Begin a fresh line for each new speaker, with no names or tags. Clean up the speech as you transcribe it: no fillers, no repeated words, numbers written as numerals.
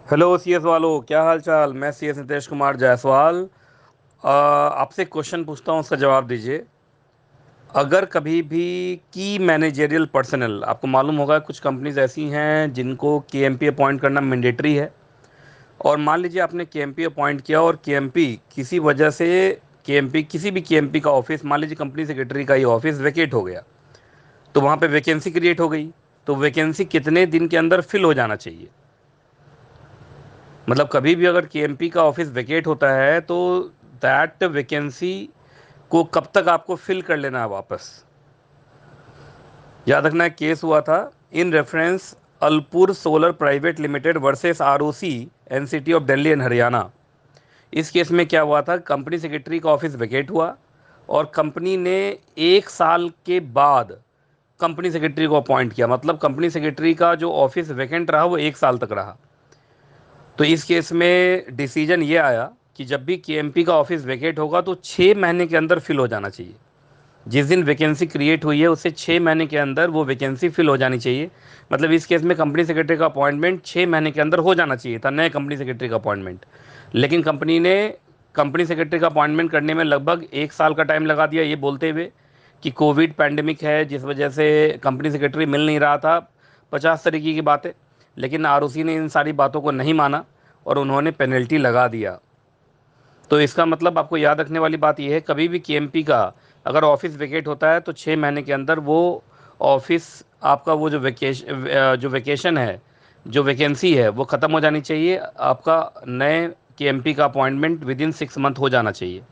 Hello CS वालों, क्या हाल चाल। मैं सीएस नितेश कुमार जायसवाल। आपसे क्वेश्चन पूछता हूँ, उसका जवाब दीजिए। अगर कभी भी की मैनेजेरियल पर्सनल, आपको मालूम होगा कुछ कंपनीज ऐसी हैं जिनको केएमपी अपॉइंट करना मैंडेटरी है। और मान लीजिए आपने केएमपी अपॉइंट किया और केएमपी किसी वजह से, केएमपी किसी भी केएमपी का ऑफिस, मान लीजिए कंपनी सेक्रेटरी का ही ऑफिस वेकेट हो गया, तो वहाँ पे वैकेंसी क्रिएट हो गई। तो वैकेंसी कितने दिन के अंदर फिल हो जाना चाहिए? मतलब कभी भी अगर केएमपी का ऑफिस वेकेट होता है तो दैट वैकेंसी को कब तक आपको फिल कर लेना है वापस? याद रखना, एक केस हुआ था in reference Alpur solar private limited versus ROC NCT of Delhi and Haryana. इस केस में क्या हुआ था, कंपनी सेक्रेटरी का ऑफिस वेकेट हुआ और कंपनी ने 1 साल के बाद कंपनी सेक्रेटरी को अपॉइंट किया। मतलब कंपनी सेक्रेटरी का जो ऑफिस वैकेंट रहा वो 1 साल तक रहा। तो इस केस में डिसीजन ये आया कि जब भी केएमपी का ऑफिस वेकेट होगा तो 6 महीने के अंदर फिल हो जाना चाहिए। जिस दिन वैकेंसी क्रिएट हुई है उससे 6 महीने के अंदर वो वैकेंसी फिल हो जानी चाहिए। मतलब इस केस में कंपनी सेक्रेटरी का अपॉइंटमेंट 6 महीने के अंदर हो जाना चाहिए था, नए कंपनी सेक्रेटरी का अपॉइंटमेंट। लेकिन कंपनी ने कंपनी सेक्रेटरी का अपॉइंटमेंट करने में लगभग 1 साल का टाइम लगा दिया, ये बोलते हुए कि कोविड पैंडेमिक है जिस वजह से कंपनी सेक्रेटरी मिल नहीं रहा था, 50 तरीके की बातें। लेकिन आरओसी ने इन सारी बातों को नहीं माना और उन्होंने पेनल्टी लगा दिया। तो इसका मतलब आपको याद रखने वाली बात यह है, कभी भी केएमपी का अगर ऑफिस वेकेट होता है तो 6 महीने के अंदर वो ऑफिस, आपका वो जो वेकेशन है, जो वैकेंसी है वो ख़त्म हो जानी चाहिए। आपका नए केएमपी का अपॉइंटमेंट विद इन 6 मंथ हो जाना चाहिए।